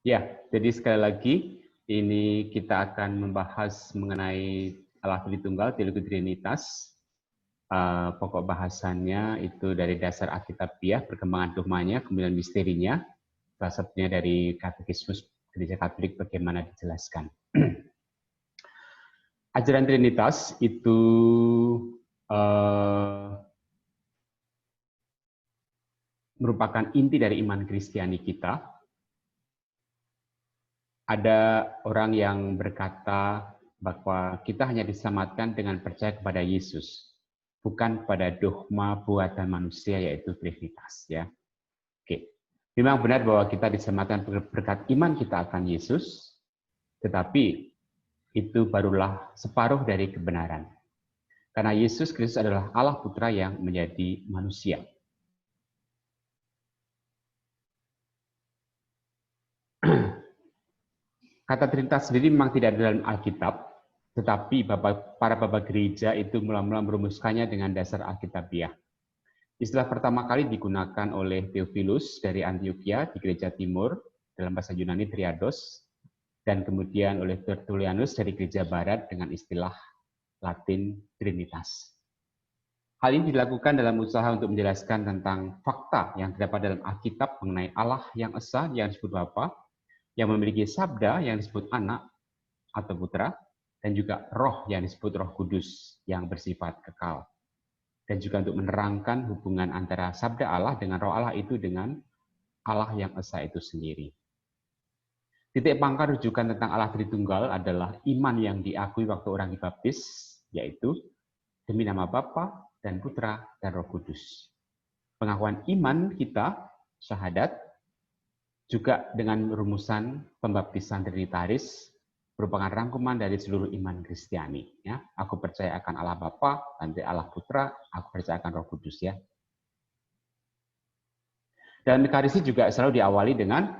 Ya, jadi sekali lagi ini kita akan membahas mengenai Allah Tritunggal, teologi Trinitas. Pokok bahasannya itu dari dasar Alkitabiah, perkembangan dogmanya, kemudian misterinya, salah satunya dari Katekismus Gereja Katolik bagaimana dijelaskan. Ajaran Trinitas itu merupakan inti dari iman Kristiani kita. Ada orang yang berkata bahwa kita hanya diselamatkan dengan percaya kepada Yesus, bukan pada dogma buatan manusia yaitu Trinitas. Ya, oke. Memang benar bahwa kita diselamatkan berkat iman kita akan Yesus, tetapi itu barulah separuh dari kebenaran. Karena Yesus Kristus adalah Allah Putra yang menjadi manusia. Kata Trinitas sendiri memang tidak ada dalam Alkitab, tetapi para bapa gereja itu mula-mula merumuskannya dengan dasar Alkitabiah. Istilah pertama kali digunakan oleh Theophilus dari Antioquia di Gereja Timur dalam bahasa Yunani Triados, dan kemudian oleh Tertullianus dari Gereja Barat dengan istilah Latin Trinitas. Hal ini dilakukan dalam usaha untuk menjelaskan tentang fakta yang terdapat dalam Alkitab mengenai Allah yang esa yang disebut Bapa, yang memiliki sabda yang disebut anak atau putra, dan juga roh yang disebut Roh Kudus yang bersifat kekal. Dan juga untuk menerangkan hubungan antara sabda Allah dengan roh Allah itu dengan Allah yang esa itu sendiri. Titik pangkal rujukan tentang Allah Tritunggal adalah iman yang diakui waktu orang dibaptis, yaitu demi nama Bapa dan Putra dan Roh Kudus. Pengakuan iman kita, syahadat, juga dengan rumusan pembaptisan trinitaris merupakan rangkuman dari seluruh iman Kristiani. Ya, aku percaya akan Allah Bapa, nanti Allah Putra, aku percaya akan Roh Kudus. Ya. Dan Ekaristi juga selalu diawali dengan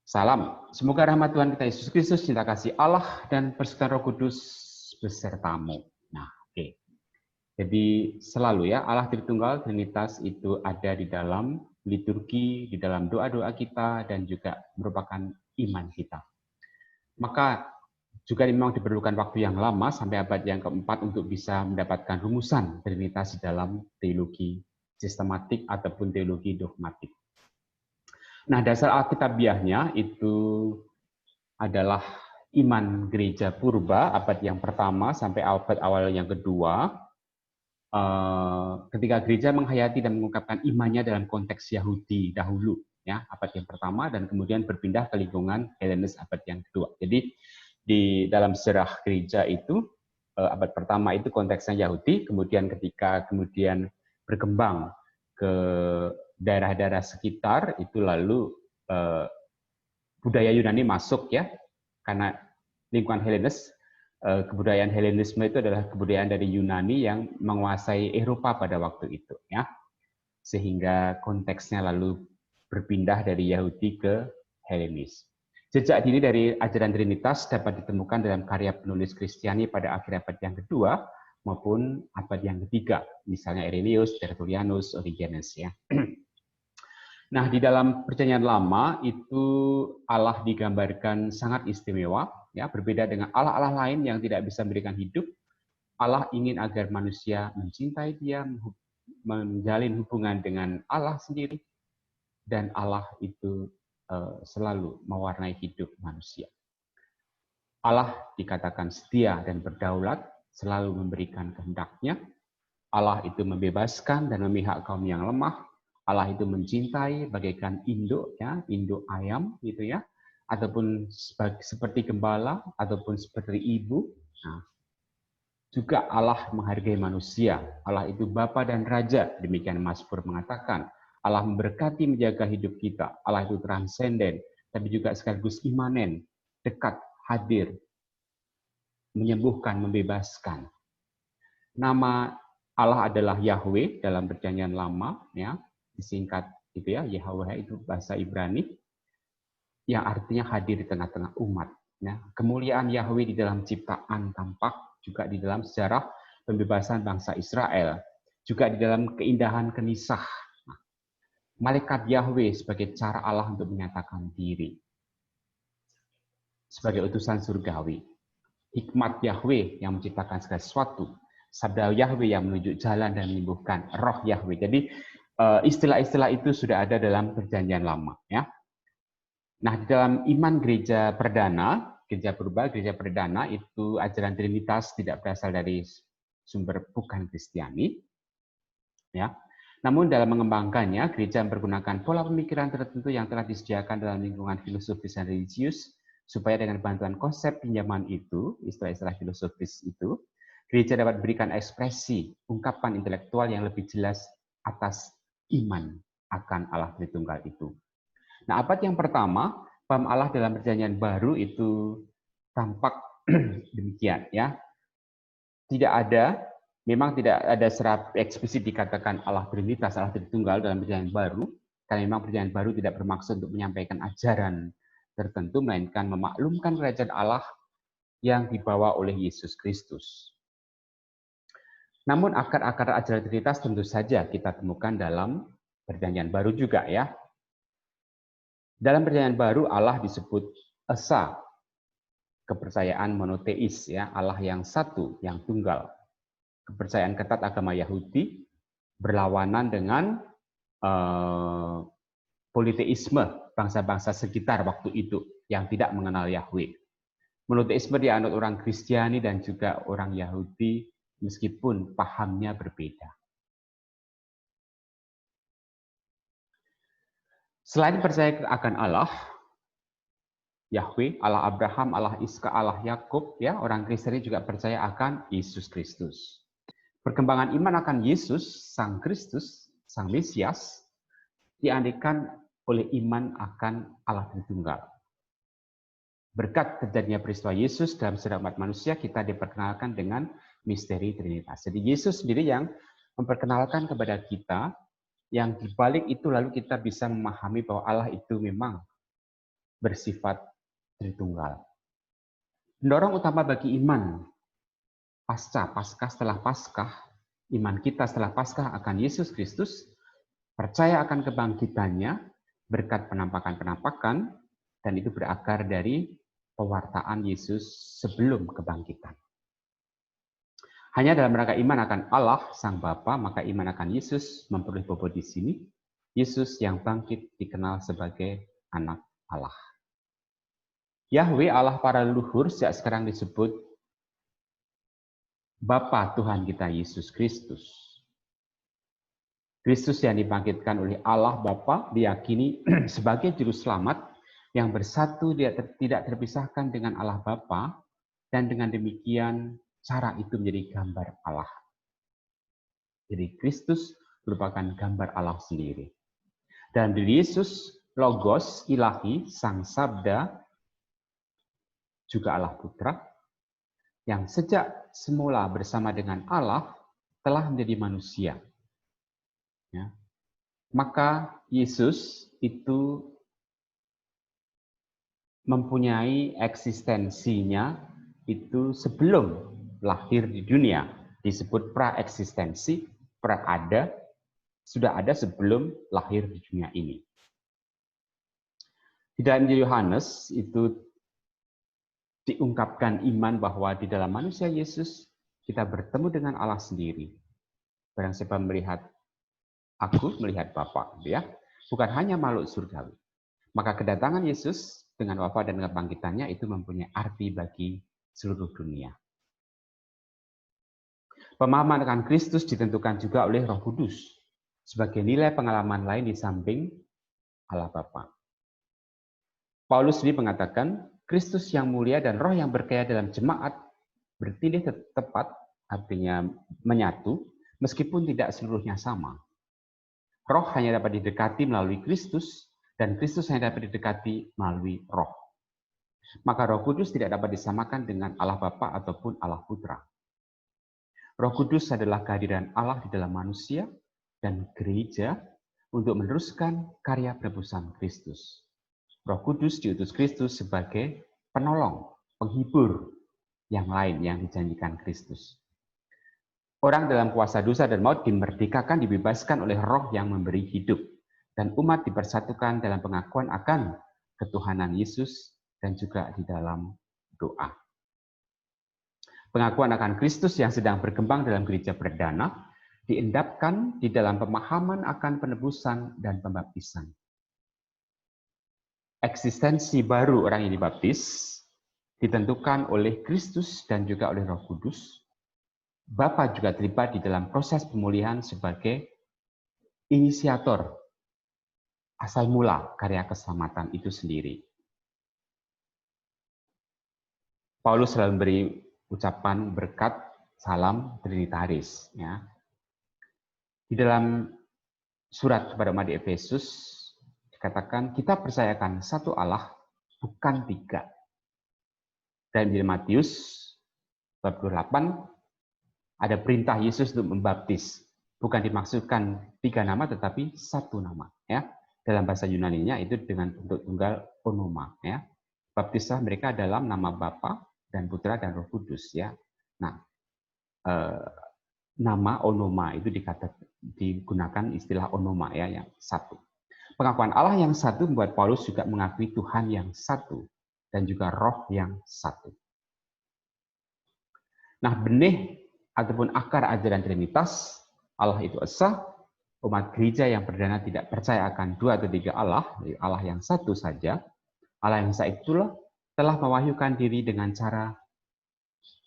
salam. Semoga rahmat Tuhan kita Yesus Kristus, cinta kasih Allah, dan persekutuan Roh Kudus besertamu. Nah, oke. Jadi selalu ya Allah Tritunggal Trinitas itu ada di dalam liturgi, di dalam doa-doa kita, dan juga merupakan iman kita. Maka juga memang diperlukan waktu yang lama sampai abad yang keempat untuk bisa mendapatkan rumusan Trinitas di dalam teologi sistematik ataupun teologi dogmatik. Nah, dasar Alkitabiahnya itu adalah iman gereja purba abad yang pertama sampai abad awal yang kedua. Ketika gereja menghayati dan mengungkapkan imannya dalam konteks Yahudi dahulu, ya abad yang pertama, dan kemudian berpindah ke lingkungan Helenis abad yang kedua. Jadi di dalam sejarah gereja itu abad pertama itu konteksnya Yahudi, kemudian ketika kemudian berkembang ke daerah-daerah sekitar itu lalu budaya Yunani masuk ya, karena lingkungan Helenis. Kebudayaan Helenisme itu adalah kebudayaan dari Yunani yang menguasai Eropa pada waktu itu, ya, sehingga konteksnya lalu berpindah dari Yahudi ke Helenis. Jejak dini dari ajaran Trinitas dapat ditemukan dalam karya penulis Kristiani pada akhir abad yang kedua maupun abad yang ketiga, misalnya Irenaeus, Tertullianus, Origenes, ya. Nah, di dalam Perjanjian Lama itu Allah digambarkan sangat istimewa, ya, berbeda dengan Allah-Allah lain yang tidak bisa memberikan hidup. Allah ingin agar manusia mencintai Dia, menjalin hubungan dengan Allah sendiri, dan Allah itu selalu mewarnai hidup manusia. Allah dikatakan setia dan berdaulat, selalu memberikan kehendak-Nya. Allah itu membebaskan dan memihak kaum yang lemah. Allah itu mencintai bagaikan induk, ya, induk ayam, gitu ya, ataupun seperti gembala, ataupun seperti ibu. Nah, juga Allah menghargai manusia. Allah itu Bapa dan Raja, demikian Mazmur mengatakan. Allah memberkati menjaga hidup kita. Allah itu transenden, tapi juga sekaligus imanen, dekat, hadir, menyembuhkan, membebaskan. Nama Allah adalah Yahweh dalam Perjanjian Lama, ya, disingkat itu ya, Yahweh itu bahasa Ibrani, yang artinya hadir di tengah-tengah umat. Ya. Kemuliaan Yahweh di dalam ciptaan tampak juga di dalam sejarah pembebasan bangsa Israel, juga di dalam keindahan kenisah. malaikat Yahweh sebagai cara Allah untuk menyatakan diri, sebagai utusan surgawi, hikmat Yahweh yang menciptakan segala sesuatu, sabda Yahweh yang menunjuk jalan dan menyembuhkan, roh Yahweh. Jadi istilah-istilah itu sudah ada dalam Perjanjian Lama, ya. Nah, di dalam iman gereja perdana, gereja purba, gereja perdana itu ajaran Trinitas tidak berasal dari sumber bukan Kristiani, ya. Namun dalam mengembangkannya, gereja mempergunakan pola pemikiran tertentu yang telah disediakan dalam lingkungan filosofis dan religius, supaya dengan bantuan konsep pinjaman itu, istilah-istilah filosofis itu, gereja dapat berikan ekspresi, ungkapan intelektual yang lebih jelas atas iman akan Allah Tritunggal itu. Nah, abad yang pertama, paham Allah dalam Perjanjian Baru itu tampak demikian, ya. Memang tidak ada secara eksplisit dikatakan Allah Trinitas, Allah Tritunggal dalam Perjanjian Baru, karena memang Perjanjian Baru tidak bermaksud untuk menyampaikan ajaran tertentu, melainkan memaklumkan kerajaan Allah yang dibawa oleh Yesus Kristus. Namun akar-akar ajaran Trinitas tentu saja kita temukan dalam Perjanjian Baru juga, ya. Dalam Perjanjian Baru Allah disebut Esa, kepercayaan monoteis, ya, Allah yang satu, yang tunggal. Kepercayaan ketat agama Yahudi berlawanan dengan politeisme bangsa-bangsa sekitar waktu itu yang tidak mengenal Yahweh. Monoteisme dianut orang Kristiani dan juga orang Yahudi meskipun pahamnya berbeda. Selain percaya akan Allah, Yahweh, Allah Abraham, Allah Iska, Allah Yakub, ya, orang Kristen juga percaya akan Yesus Kristus. Perkembangan iman akan Yesus, Sang Kristus, Sang Mesias, diandikan oleh iman akan Allah Tritunggal. Berkat terjadinya peristiwa Yesus dalam sejarah umat manusia, kita diperkenalkan dengan misteri Trinitas. Jadi Yesus sendiri yang memperkenalkan kepada kita, yang dibalik itu lalu kita bisa memahami bahwa Allah itu memang bersifat Tritunggal. Pendorong utama bagi iman Paskah setelah Paskah, iman kita setelah Paskah akan Yesus Kristus, percaya akan kebangkitannya berkat penampakan-penampakan, dan itu berakar dari pewartaan Yesus sebelum kebangkitan. Hanya dalam rangka iman akan Allah, Sang Bapa, maka iman akan Yesus memperoleh bobot di sini. Yesus yang bangkit dikenal sebagai anak Allah. Yahweh, Allah para leluhur, sejak sekarang disebut Bapa Tuhan kita Yesus Kristus. Kristus yang dibangkitkan oleh Allah Bapa diyakini sebagai juru selamat yang bersatu tidak terpisahkan dengan Allah Bapa, dan dengan demikian cara itu menjadi gambar Allah. Jadi Kristus merupakan gambar Allah sendiri. Dan diri Yesus, Logos, Ilahi, Sang Sabda, juga Allah Putra, yang sejak semula bersama dengan Allah telah menjadi manusia. Ya. Maka Yesus itu mempunyai eksistensinya itu sebelum lahir di dunia. Disebut pra-eksistensi, pra-ada, sudah ada sebelum lahir di dunia ini. Di dalam Injil Yohanes itu diungkapkan iman bahwa di dalam manusia Yesus kita bertemu dengan Allah sendiri. Barang siapa melihat aku, melihat Bapa, ya. Bukan hanya makhluk surgawi. Maka kedatangan Yesus dengan wafat dan kebangkitannya itu mempunyai arti bagi seluruh dunia. Pemahaman akan Kristus ditentukan juga oleh Roh Kudus sebagai nilai pengalaman lain di samping Allah Bapa. Paulus sendiri mengatakan, Kristus yang mulia dan roh yang berkaya dalam jemaat bertindih tepat, artinya menyatu, meskipun tidak seluruhnya sama. Roh hanya dapat didekati melalui Kristus, dan Kristus hanya dapat didekati melalui roh. Maka Roh Kudus tidak dapat disamakan dengan Allah Bapa ataupun Allah Putra. Roh Kudus adalah kehadiran Allah di dalam manusia dan gereja untuk meneruskan karya penebusan Kristus. Roh Kudus diutus Kristus sebagai penolong, penghibur yang lain yang dijanjikan Kristus. Orang dalam kuasa dosa dan maut dimerdekakan, dibebaskan oleh roh yang memberi hidup. Dan umat dipersatukan dalam pengakuan akan ketuhanan Yesus dan juga di dalam doa. Pengakuan akan Kristus yang sedang berkembang dalam gereja perdana diendapkan di dalam pemahaman akan penebusan dan pembaptisan. Eksistensi baru orang yang dibaptis ditentukan oleh Kristus dan juga oleh Roh Kudus. Bapa juga terlibat di dalam proses pemulihan sebagai inisiator asal mula karya keselamatan itu sendiri. Paulus selalu memberi ucapan berkat salam trinitaris. Ya. Di dalam surat kepada umat di Efesus dikatakan kita percayakan satu Allah, bukan tiga. Dan di Matius bab 28 ada perintah Yesus untuk membaptis. Bukan dimaksudkan tiga nama tetapi satu nama. Ya. Dalam bahasa Yunani-nya itu dengan bentuk tunggal onoma. Ya. Baptislah mereka dalam nama Bapa dan Putra dan Roh Kudus. Ya. Nah, nama onoma itu digunakan istilah onoma ya, yang satu. Pengakuan Allah yang satu membuat Paulus juga mengakui Tuhan yang satu dan juga Roh yang satu. Nah, benih ataupun akar ajaran Trinitas, Allah itu esa, umat gereja yang perdana tidak percaya akan dua atau tiga Allah, Allah yang satu saja. Allah yang esa itulah telah mewahyukan diri dengan cara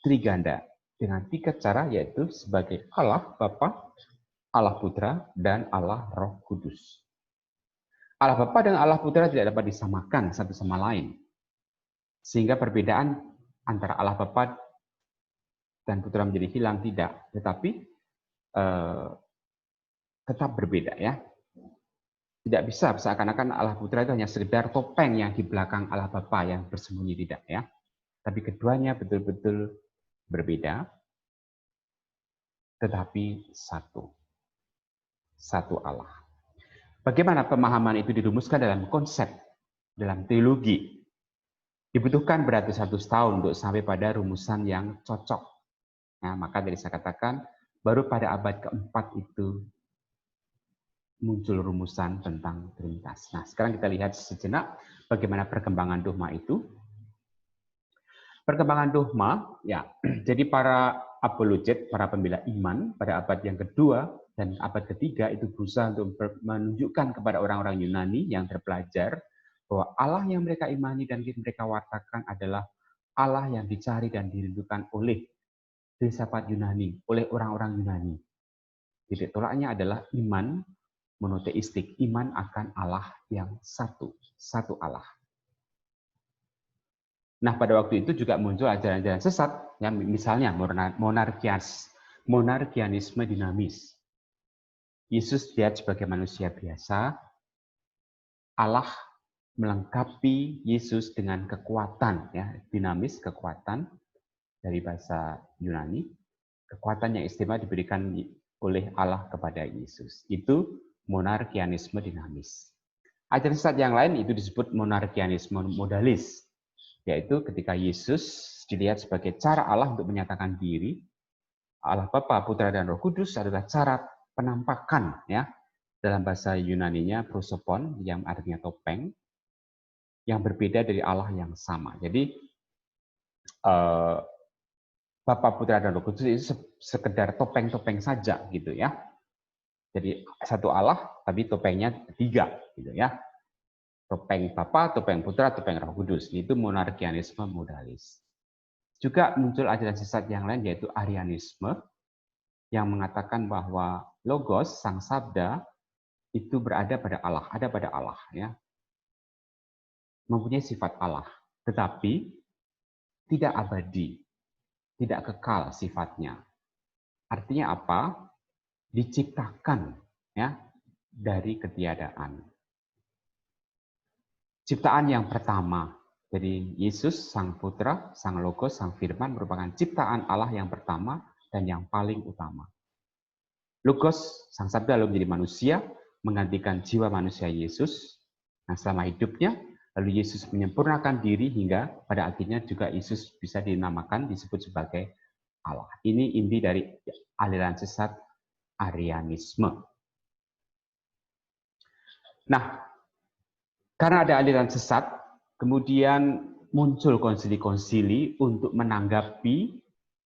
triganda, dengan tiga cara yaitu sebagai Allah Bapa, Allah Putra, dan Allah Roh Kudus. Allah Bapa dan Allah Putra tidak dapat disamakan satu sama lain. Sehingga perbedaan antara Allah Bapa dan Putra menjadi hilang tidak, tetapi tetap berbeda ya. Tidak bisa seakan-akan Allah Putra itu hanya sekedar topeng yang di belakang Allah Bapa yang bersembunyi, tidak ya. Tapi keduanya betul-betul berbeda, tetapi satu. Satu Allah. Bagaimana pemahaman itu dirumuskan dalam konsep, dalam teologi? Dibutuhkan beratus-ratus tahun untuk sampai pada rumusan yang cocok. Nah, maka dari saya katakan, baru pada abad keempat itu muncul rumusan tentang Trinitas. Nah, sekarang kita lihat sejenak bagaimana perkembangan dogma itu. Perkembangan dogma, ya, jadi para apologet, para pembela iman pada abad yang kedua dan abad ketiga itu berusaha untuk menunjukkan kepada orang-orang Yunani yang terpelajar bahwa Allah yang mereka imani dan mereka wartakan adalah Allah yang dicari dan dirindukan oleh filsafat Yunani, oleh orang-orang Yunani. Titik tolaknya adalah iman monoteistik, iman akan Allah yang satu, satu Allah. Nah, pada waktu itu juga muncul ajaran-ajaran sesat, yang misalnya monarkianisme dinamis. Yesus dilihat sebagai manusia biasa, Allah melengkapi Yesus dengan kekuatan, ya, dinamis, kekuatan dari bahasa Yunani, kekuatan yang istimewa diberikan oleh Allah kepada Yesus. Itu monarkianisme dinamis. Ajaran sesat yang lain itu disebut monarkianisme modalis, yaitu ketika Yesus dilihat sebagai cara Allah untuk menyatakan diri, Allah Bapa, Putra, dan Roh Kudus adalah cara penampakan, ya, dalam bahasa Yunaninya prosopon, yang artinya topeng, yang berbeda dari Allah yang sama. Jadi Bapa, Putra, dan Roh Kudus itu sekedar topeng-topeng saja, gitu ya. Jadi satu Allah, tapi topengnya tiga, gitu ya. Topeng Bapa, topeng Putra, topeng Roh Kudus. Itu monarkianisme modalis. Juga muncul ajaran sesat yang lain, yaitu Arianisme, yang mengatakan bahwa Logos, Sang Sabda, itu berada pada Allah, ada pada Allah, ya, mempunyai sifat Allah, tetapi tidak abadi, tidak kekal sifatnya. Artinya apa? Diciptakan, ya, dari ketiadaan. Ciptaan yang pertama, jadi Yesus, Sang Putra, Sang Logos, Sang Firman merupakan ciptaan Allah yang pertama dan yang paling utama. Logos, Sang Sabda lalu menjadi manusia, menggantikan jiwa manusia Yesus. Nah, selama hidupnya, lalu Yesus menyempurnakan diri hingga pada akhirnya juga Yesus bisa dinamakan, disebut sebagai Allah. Ini inti dari aliran sesat Arianisme. Nah, karena ada aliran sesat, kemudian muncul konsili-konsili untuk menanggapi,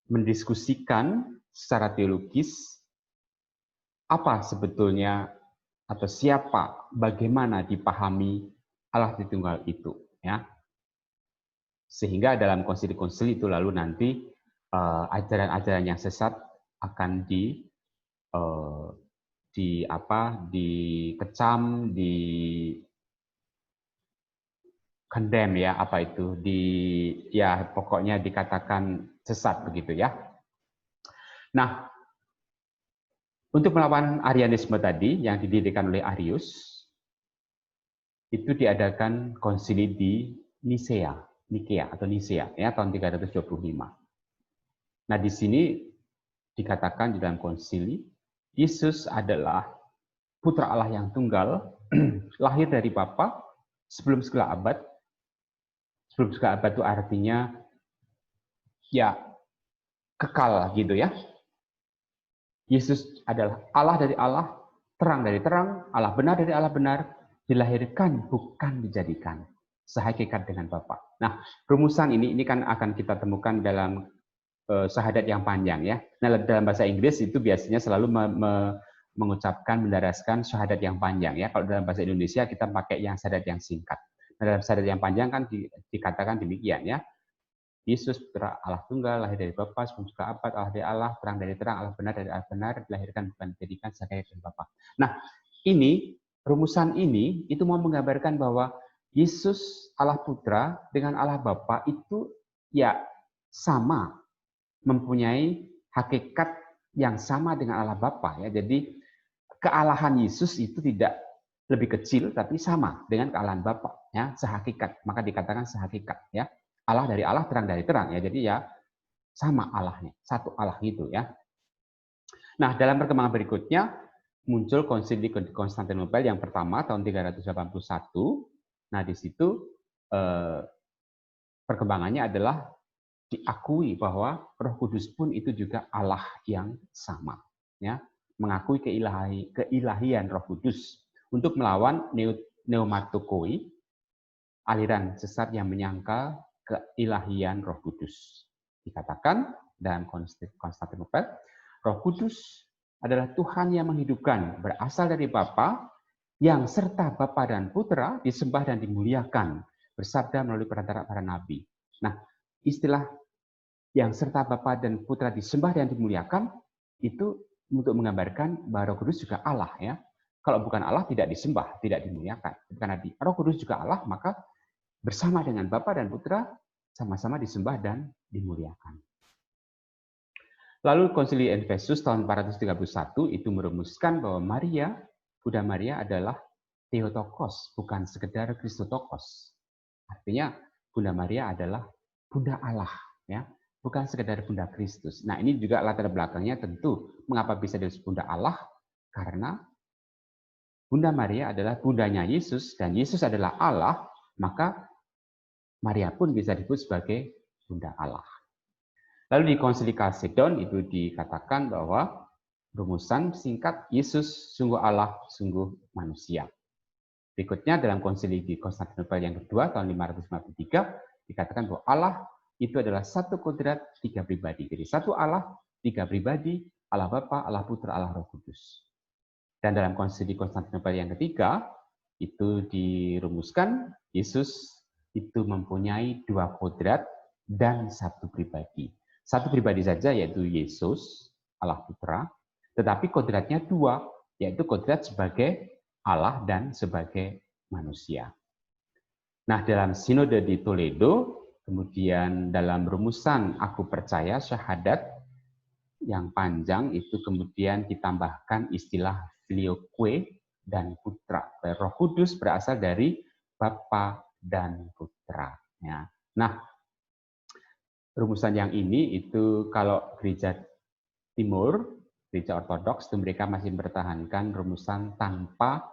mendiskusikan secara teologis apa sebetulnya atau siapa, bagaimana dipahami Allah Tritunggal itu, ya. Sehingga dalam konsili-konsili itu lalu nanti ajaran-ajaran yang sesat akan dikecam, condemn, ya, apa itu, ya pokoknya dikatakan sesat begitu, ya. Nah, untuk melawan Arianisme tadi yang didirikan oleh Arius, itu diadakan konsili di Nikea atau Nisea, ya, tahun 325. Nah, di sini dikatakan di dalam konsili, Yesus adalah Putra Allah yang tunggal, lahir dari Bapa sebelum segala abad. Sebelum segala abad itu artinya ya kekal gitu, ya. Yesus adalah Allah dari Allah, terang dari terang, Allah benar dari Allah benar, dilahirkan bukan dijadikan, sehakikat dengan Bapa. Nah, rumusan ini kan akan kita temukan dalam syahadat yang panjang, ya. Nah, dalam bahasa Inggris itu biasanya selalu mengucapkan, mendaraskan syahadat yang panjang, ya. Kalau dalam bahasa Indonesia kita pakai yang syahadat yang singkat. Nah, dalam syahadat yang panjang kan dikatakan demikian, ya. Yesus Putra Allah Tunggal, lahir dari Bapa, sebelum segala abad, Allah dari Allah, terang dari terang, Allah benar dari Allah benar, dilahirkan bukan dijadikan, sehakikat dari Bapa. Nah, ini rumusan ini itu mau menggambarkan bahwa Yesus Allah Putra dengan Allah Bapa itu ya sama, mempunyai hakikat yang sama dengan Allah Bapa, ya. Jadi kealahan Yesus itu tidak lebih kecil tapi sama dengan kealahan Bapa, ya, sehakikat. Maka dikatakan sehakikat, ya. Allah dari Allah, terang dari terang, ya. Jadi ya sama Allahnya, satu Allah gitu, ya. Nah, dalam perkembangan berikutnya muncul konsili di Konstantinopel yang pertama tahun 381. Nah, di situ perkembangannya adalah diakui bahwa Roh Kudus pun itu juga Allah yang sama, ya, mengakui keilahian Roh Kudus untuk melawan pneumatokoi, aliran sesat yang menyangkal keilahian Roh Kudus. Dikatakan dalam Konstantinopel, Roh Kudus adalah Tuhan yang menghidupkan, berasal dari Bapa, yang serta Bapa dan Putra disembah dan dimuliakan, bersabda melalui perantara para nabi. Nah, istilah yang serta Bapa dan Putra disembah dan dimuliakan itu untuk menggambarkan bahwa Roh Kudus juga Allah, ya. Kalau bukan Allah tidak disembah, tidak dimuliakan. Karena Roh Kudus juga Allah, maka bersama dengan Bapa dan Putra sama-sama disembah dan dimuliakan. Lalu Konsili Efesus tahun 431 itu merumuskan bahwa Maria, Bunda Maria adalah Theotokos, bukan sekedar Kristotokos. Artinya Bunda Maria adalah Bunda Allah, ya, bukan sekedar Bunda Kristus. Nah, ini juga latar belakangnya tentu mengapa bisa disebut Bunda Allah, karena Bunda Maria adalah bundanya Yesus dan Yesus adalah Allah, maka Maria pun bisa disebut sebagai Bunda Allah. Lalu di Konsili Kalsedon itu dikatakan bahwa rumusan singkat Yesus sungguh Allah, sungguh manusia. Berikutnya dalam konsili di Konstantinopel yang kedua tahun 553 dikatakan bahwa Allah itu adalah satu kodrat, tiga pribadi. Jadi satu Allah, tiga pribadi, Allah Bapa, Allah Putra, Allah Roh Kudus. Dan dalam konsili Konstantinopel yang ketiga itu dirumuskan Yesus itu mempunyai dua kodrat dan satu pribadi. Satu pribadi saja yaitu Yesus, Allah Putra, tetapi kodratnya dua, yaitu kodrat sebagai Allah dan sebagai manusia. Nah, dalam Sinode di Toledo, kemudian dalam rumusan aku percaya syahadat yang panjang itu kemudian ditambahkan istilah filioque dan putra. Roh Kudus berasal dari Bapa dan Putra. Ya. Nah, rumusan yang ini itu kalau gereja Timur, gereja Ortodoks itu mereka masih mempertahankan rumusan tanpa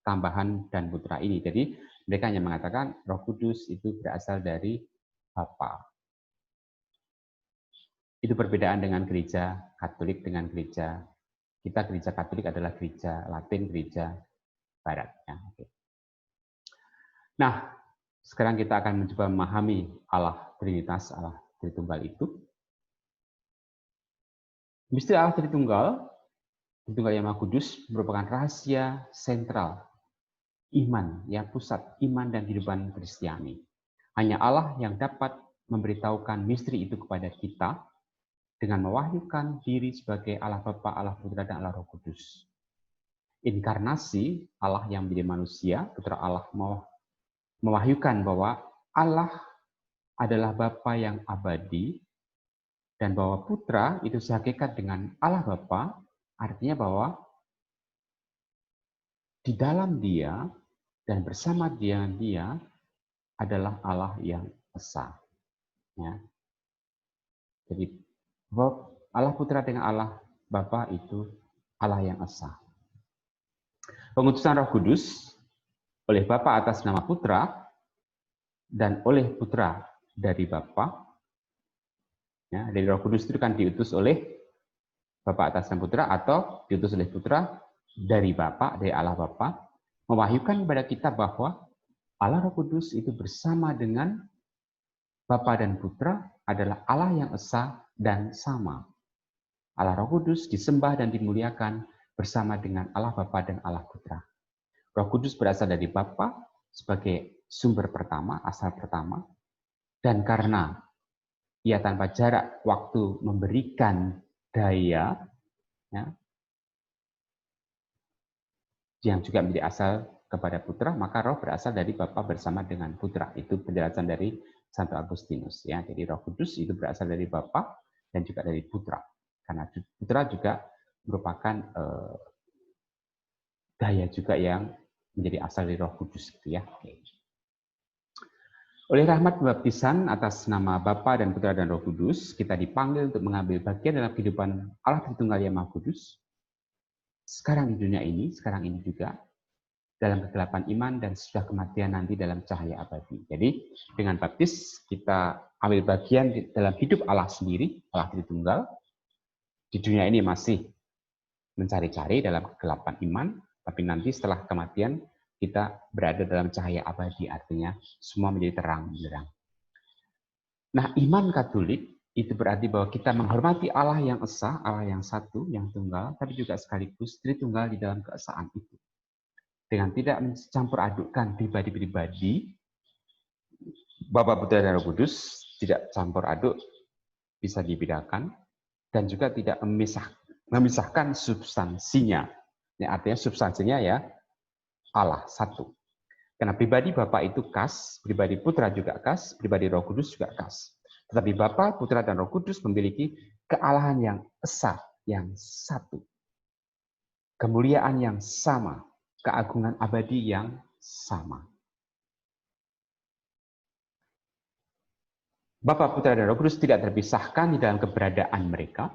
tambahan dan putra ini. Jadi mereka hanya mengatakan Roh Kudus itu berasal dari Bapa. Itu perbedaan dengan gereja Katolik dengan gereja kita. Gereja Katolik adalah gereja Latin, gereja Barat. Ya, oke. Nah, sekarang kita akan mencoba memahami Allah Trinitas, Allah Tritunggal itu. Misteri Allah Tritunggal yang Maha Kudus merupakan rahasia sentral iman, ya pusat iman dan kehidupan Kristiani. Hanya Allah yang dapat memberitahukan misteri itu kepada kita dengan mewahyukan diri sebagai Allah Bapa, Allah Putra, dan Allah Roh Kudus. Inkarnasi Allah yang menjadi manusia, Putra Allah mewahyukan bahwa Allah adalah Bapa yang abadi dan bahwa Putra itu sehakikat dengan Allah Bapa, artinya bahwa di dalam Dia dan bersama Dia adalah Allah yang esa. Ya. Jadi Allah Putra dengan Allah Bapa itu Allah yang esa. Pengutusan Roh Kudus oleh Bapa atas nama Putra dan oleh Putra dari Bapa. Ya, dari Roh Kudus itu kan diutus oleh Bapa atas nama Putra atau diutus oleh Putra dari Bapa, dari Allah Bapa, mewahyukan kepada kita bahwa Allah Roh Kudus itu bersama dengan Bapa dan Putra adalah Allah yang esa dan sama. Allah Roh Kudus disembah dan dimuliakan bersama dengan Allah Bapa dan Allah Putra. Roh Kudus berasal dari Bapa sebagai sumber pertama, asal pertama, dan karena Ia tanpa jarak waktu memberikan daya, ya, yang juga menjadi asal kepada Putra, maka Roh berasal dari Bapa bersama dengan Putra. Itu penjelasan dari Santo Agustinus. Ya, jadi Roh Kudus itu berasal dari Bapa dan juga dari Putra. Karena Putra juga merupakan daya juga yang menjadi asal dari Roh Kudus, gitu ya. Oke. Oleh rahmat pembaptisan atas nama Bapa dan Putra dan Roh Kudus, kita dipanggil untuk mengambil bagian dalam kehidupan Allah Tritunggal yang Maha Kudus. Sekarang di dunia ini, sekarang ini juga, dalam kegelapan iman dan sudah kematian nanti dalam cahaya abadi. Jadi dengan baptis kita ambil bagian dalam hidup Allah sendiri, Allah Tritunggal. Di dunia ini masih mencari-cari dalam kegelapan iman, tapi nanti setelah kematian kita berada dalam cahaya abadi, artinya semua menjadi terang benderang. Nah, iman Katolik itu berarti bahwa kita menghormati Allah yang esa, Allah yang satu, yang tunggal, tapi juga sekaligus Tritunggal di dalam keesaan itu. Dengan tidak mencampur adukkan pribadi-pribadi, Bapa, Putra, dan Roh Kudus, tidak campur aduk, bisa dibedakan, dan juga tidak memisahkan substansinya. Ya, artinya substansinya ya Allah satu. Karena pribadi Bapa itu kas, pribadi Putra juga kas, pribadi Roh Kudus juga kas. Tetapi Bapa, Putra, dan Roh Kudus memiliki kealahan yang esa, yang satu. Kemuliaan yang sama, keagungan abadi yang sama. Bapa, Putra, dan Roh Kudus tidak terpisahkan di dalam keberadaan mereka.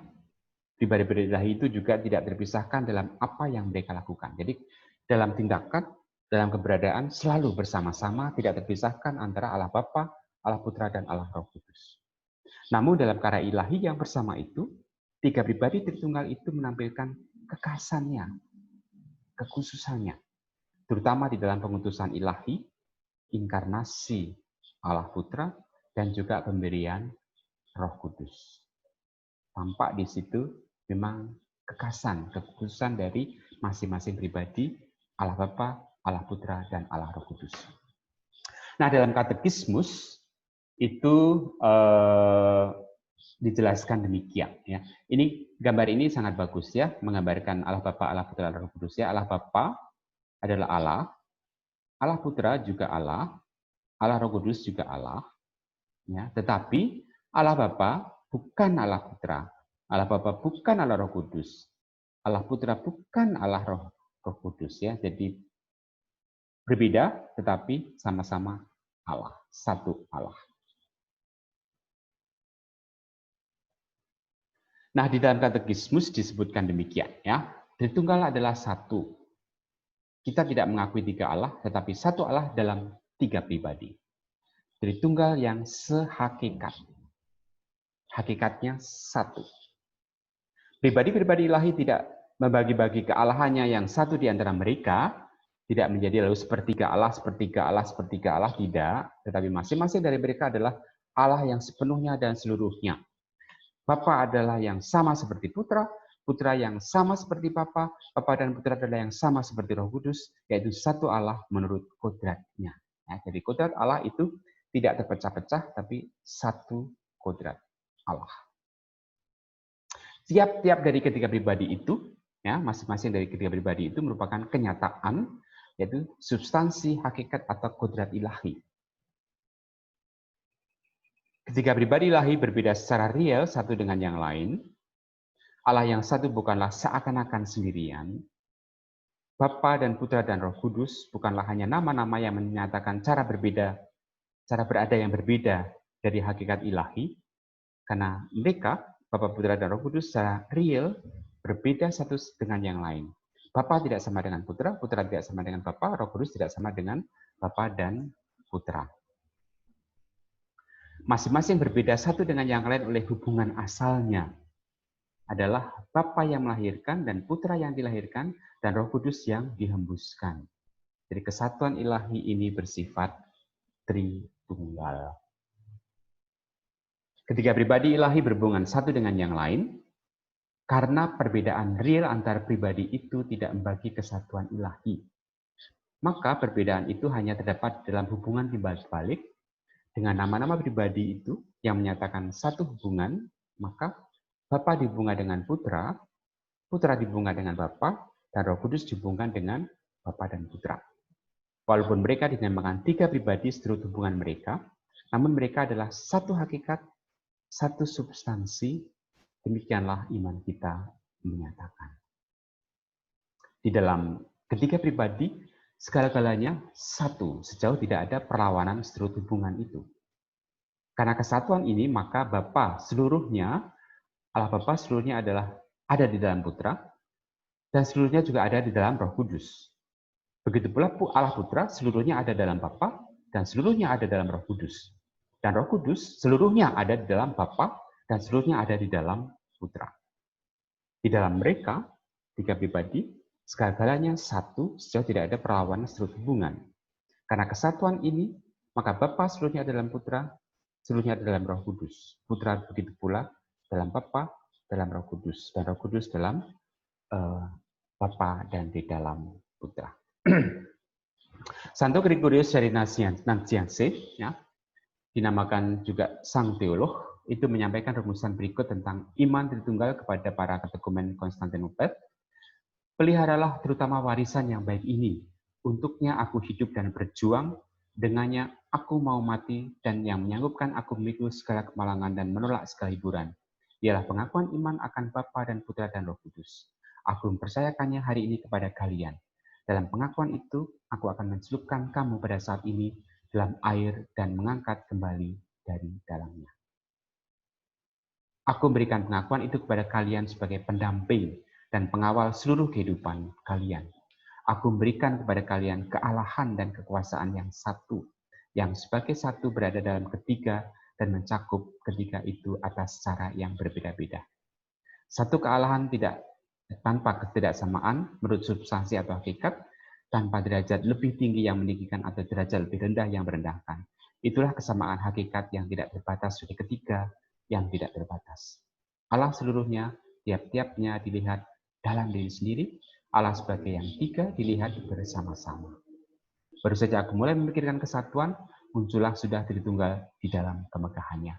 Pribadi-pribadi ilahi itu juga tidak terpisahkan dalam apa yang mereka lakukan. Jadi dalam tindakan, dalam keberadaan selalu bersama-sama, tidak terpisahkan antara Allah Bapa, Allah Putra, dan Allah Roh Kudus. Namun dalam karya ilahi yang bersama itu, tiga pribadi Tritunggal itu menampilkan kekasannya, kekhususannya, terutama di dalam pengutusan ilahi, inkarnasi Allah Putra, dan juga pemberian Roh Kudus. Tampak di situ memang kekhasan, kekhususan dari masing-masing pribadi, Allah Bapa, Allah Putra, dan Allah Roh Kudus. Nah, dalam katekismus itu dijelaskan demikian. Ya. Ini gambar ini sangat bagus ya, menggambarkan Allah Bapa, Allah Putra, dan Roh Kudus. Ya, Allah Bapa adalah Allah, Allah Putra juga Allah Roh Kudus juga Allah. Ya, tetapi Allah Bapa bukan Allah Putra, Allah Bapa bukan Allah Roh Kudus, Allah Putra bukan Allah Roh Kudus ya. Jadi berbeda tetapi sama-sama Allah, satu Allah. Nah, di dalam katekismus disebutkan demikian ya. Tritunggal adalah satu. Kita tidak mengakui tiga Allah, tetapi satu Allah dalam tiga pribadi. Tritunggal yang sehakikat. Hakikatnya satu. Pribadi-pribadi ilahi tidak membagi-bagi kealahannya yang satu di antara mereka, Tidak menjadi lalu sepertiga Allah, sepertiga Allah, sepertiga Allah, tidak. Tetapi masing-masing dari mereka adalah Allah yang sepenuhnya dan seluruhnya. Bapa adalah yang sama seperti Putra, Putra yang sama seperti Bapa, Bapa dan Putra adalah yang sama seperti Roh Kudus, yaitu satu Allah menurut kodratnya. Ya, jadi kodrat Allah itu tidak terpecah-pecah, tapi satu kodrat Allah. Tiap-tiap dari ketiga pribadi itu, ya, masing-masing dari ketiga pribadi itu merupakan kenyataan, yaitu substansi, hakikat, atau kodrat ilahi. Ketiga pribadi ilahi berbeda secara real satu dengan yang lain. Allah yang satu bukanlah seakan-akan sendirian. Bapa dan Putra dan Roh Kudus bukanlah hanya nama-nama yang menyatakan cara berada yang berbeda dari hakikat ilahi, karena mereka, Bapa, Putra, dan Roh Kudus secara real berbeda satu dengan yang lain. Bapa tidak sama dengan Putra, Putra tidak sama dengan Bapa, Roh Kudus tidak sama dengan Bapa dan Putra. Masing-masing berbeda satu dengan yang lain oleh hubungan asalnya. Adalah Bapa yang melahirkan dan Putra yang dilahirkan dan Roh Kudus yang dihembuskan. Jadi kesatuan ilahi ini bersifat Tritunggal. Ketiga pribadi ilahi berhubungan satu dengan yang lain, karena perbedaan real antar pribadi itu tidak membagi kesatuan ilahi. Maka perbedaan itu hanya terdapat dalam hubungan timbal balik dengan nama-nama pribadi itu yang menyatakan satu hubungan, maka Bapa dihubungkan dengan Putra, Putra dihubungkan dengan Bapa, dan Roh Kudus dihubungkan dengan Bapa dan Putra. Walaupun mereka dinamakan tiga pribadi seturut hubungan mereka, namun mereka adalah satu hakikat, satu substansi. Demikianlah iman kita menyatakan. Di dalam ketiga pribadi, segala-galanya satu, sejauh tidak ada perlawanan seturut hubungan itu. Karena kesatuan ini, maka Bapa seluruhnya, Allah Bapa seluruhnya adalah ada di dalam Putra, dan seluruhnya juga ada di dalam Roh Kudus. Begitu pula Allah Putra seluruhnya ada dalam Bapa, dan seluruhnya ada dalam Roh Kudus. Dan Roh Kudus seluruhnya ada di dalam Bapa, dan seluruhnya ada di dalam Putra. Di dalam mereka, tiga pribadi, segala-galanya satu, sejauh tidak ada perlawanan seturut hubungan. Karena kesatuan ini, maka Bapa seluruhnya ada dalam Putra, seluruhnya ada dalam Roh Kudus. Putra begitu pula dalam Bapa, dalam Roh Kudus, dan Roh Kudus dalam Bapa dan di dalam Putra. Santo Gregorius dari Nazianze, ya, dinamakan juga Sang Teolog, itu menyampaikan rumusan berikut tentang iman Tritunggal kepada para katekumen Konstantinopel. Peliharalah terutama warisan yang baik ini. Untuknya aku hidup dan berjuang, dengannya aku mau mati, dan yang menyanggupkan aku memikul segala kemalangan dan menolak segala hiburan. Ialah pengakuan iman akan Bapa dan Putra dan Roh Kudus. Aku mempercayakannya hari ini kepada kalian. Dalam pengakuan itu, aku akan mencelupkan kamu pada saat ini dalam air dan mengangkat kembali dari dalamnya. Aku memberikan pengakuan itu kepada kalian sebagai pendamping dan pengawal seluruh kehidupan kalian. Aku memberikan kepada kalian kealahan dan kekuasaan yang satu, yang sebagai satu berada dalam ketiga dan mencakup ketiga itu atas cara yang berbeda-beda. Satu kealahan tidak tanpa ketidaksamaan menurut substansi atau hakikat, tanpa derajat lebih tinggi yang meninggikan atau derajat lebih rendah yang merendahkan. Itulah kesamaan hakikat yang tidak terbatas dari ketiga yang tidak terbatas. Allah seluruhnya, tiap-tiapnya dilihat dalam diri sendiri, Allah sebagai yang tiga dilihat bersama-sama. Baru saja aku mulai memikirkan kesatuan, muncullah sudah Tritunggal di dalam kemegahannya.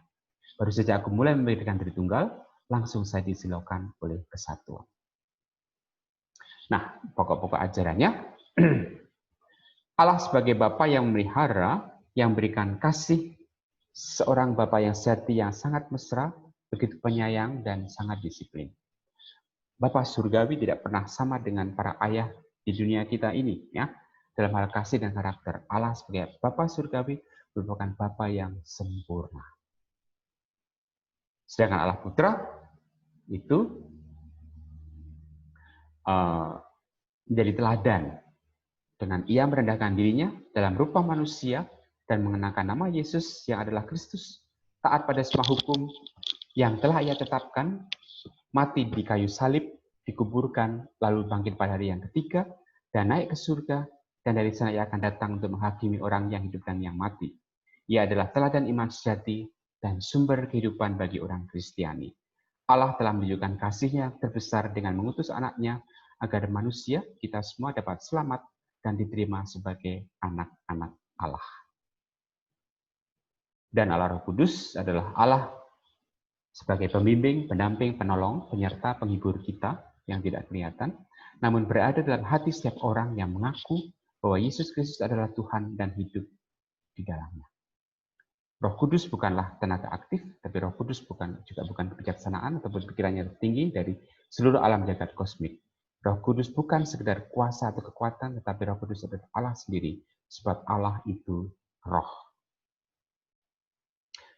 Baru saja aku mulai memikirkan Tritunggal, langsung saya disilaukan oleh kesatuan. Nah, pokok-pokok ajarannya, Allah sebagai Bapa yang memelihara, yang memberikan kasih, seorang Bapa yang sejati, yang sangat mesra, begitu penyayang dan sangat disiplin. Bapa surgawi tidak pernah sama dengan para ayah di dunia kita ini, ya. Dalam hal kasih dan karakter, Allah sebagai Bapa surgawi merupakan Bapa yang sempurna. Sedangkan Allah Putra itu menjadi teladan dengan ia merendahkan dirinya dalam rupa manusia dan mengenakan nama Yesus yang adalah Kristus, taat pada semua hukum yang telah ia tetapkan, mati di kayu salib, dikuburkan, lalu bangkit pada hari yang ketiga, dan naik ke surga, dan dari sana ia akan datang untuk menghakimi orang yang hidup dan yang mati. Ia adalah teladan iman sejati dan sumber kehidupan bagi orang Kristiani. Allah telah menunjukkan kasih-Nya terbesar dengan mengutus anaknya agar manusia, kita semua dapat selamat dan diterima sebagai anak-anak Allah. Dan Allah Roh Kudus adalah Allah sebagai pembimbing, pendamping, penolong, penyerta, penghibur kita yang tidak kelihatan, namun berada dalam hati setiap orang yang mengaku bahwa Yesus Kristus adalah Tuhan dan hidup di dalamnya. Roh Kudus bukanlah tenaga aktif, tapi Roh Kudus juga bukan kebijaksanaan ataupun pikirannya tertinggi dari seluruh alam jagat kosmik. Roh Kudus bukan sekedar kuasa atau kekuatan, tetapi Roh Kudus adalah Allah sendiri, sebab Allah itu roh.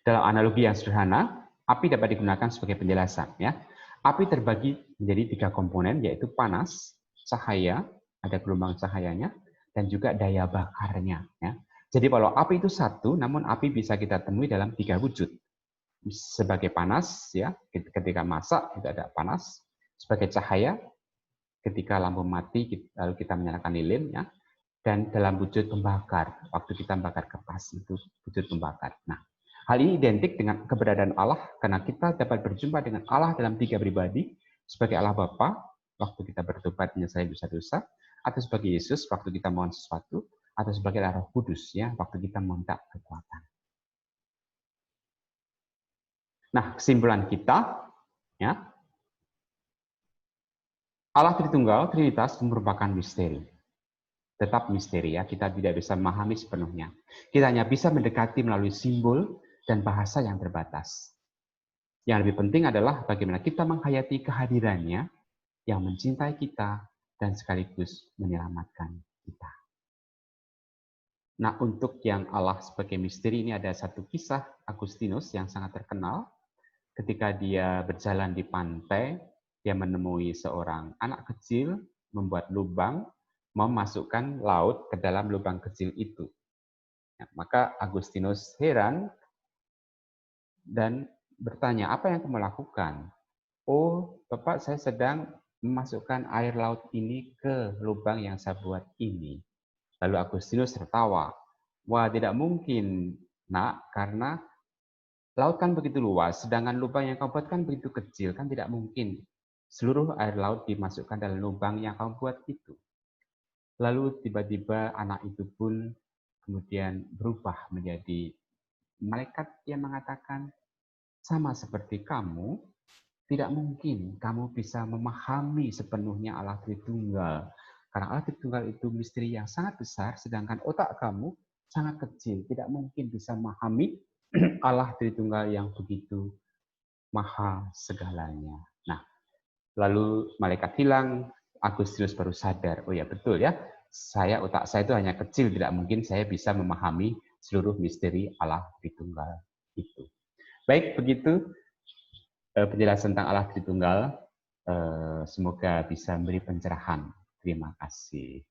Dalam analogi yang sederhana, api dapat digunakan sebagai penjelasan. Ya, api terbagi menjadi 3 komponen, yaitu panas, cahaya, ada gelombang cahayanya, dan juga daya bakarnya. Ya. Jadi kalau api itu satu, namun api bisa kita temui dalam 3 wujud. Sebagai panas, ya, ketika masak itu ada panas. Sebagai cahaya, ketika lampu mati lalu kita menyalakan lilin, ya. Dan dalam wujud pembakar, waktu kita membakar kertas itu wujud pembakar. Nah, hal ini identik dengan keberadaan Allah karena kita dapat berjumpa dengan Allah dalam 3 pribadi, sebagai Allah Bapa waktu kita bertobat menyelesaikan dosa-dosa, atau sebagai Yesus waktu kita mohon sesuatu, atau sebagai Roh Kudus ya waktu kita meminta kekuatan. Nah, kesimpulan kita ya, Allah Tritunggal, Trinitas merupakan misteri. Tetap misteri ya, kita tidak bisa memahami sepenuhnya. Kita hanya bisa mendekati melalui simbol dan bahasa yang terbatas. Yang lebih penting adalah bagaimana kita menghayati kehadirannya yang mencintai kita dan sekaligus menyelamatkan kita. Nah, untuk yang Allah sebagai misteri ini ada satu kisah Agustinus yang sangat terkenal. Ketika dia berjalan di pantai, dia menemui seorang anak kecil membuat lubang, memasukkan laut ke dalam lubang kecil itu. Ya, maka Agustinus heran dan bertanya, apa yang kamu lakukan? Oh, Bapak, saya sedang memasukkan air laut ini ke lubang yang saya buat ini. Lalu Agustinus tertawa. Wah, tidak mungkin, nak, karena laut kan begitu luas, sedangkan lubang yang kamu buat kan begitu kecil, kan tidak mungkin seluruh air laut dimasukkan dalam lubang yang kamu buat itu. Lalu tiba-tiba anak itu pun kemudian berubah menjadi malaikat yang mengatakan, sama seperti kamu, tidak mungkin kamu bisa memahami sepenuhnya Allah Tritunggal. Karena Allah Tritunggal itu misteri yang sangat besar, sedangkan otak kamu sangat kecil. Tidak mungkin bisa memahami Allah Tritunggal yang begitu maha segalanya. Nah, lalu malaikat hilang, Agustinus baru sadar, oh ya betul ya, otak saya itu hanya kecil, tidak mungkin saya bisa memahami seluruh misteri Allah Tritunggal itu. Baik, begitu penjelasan tentang Allah Tritunggal. Semoga bisa memberi pencerahan. Terima kasih.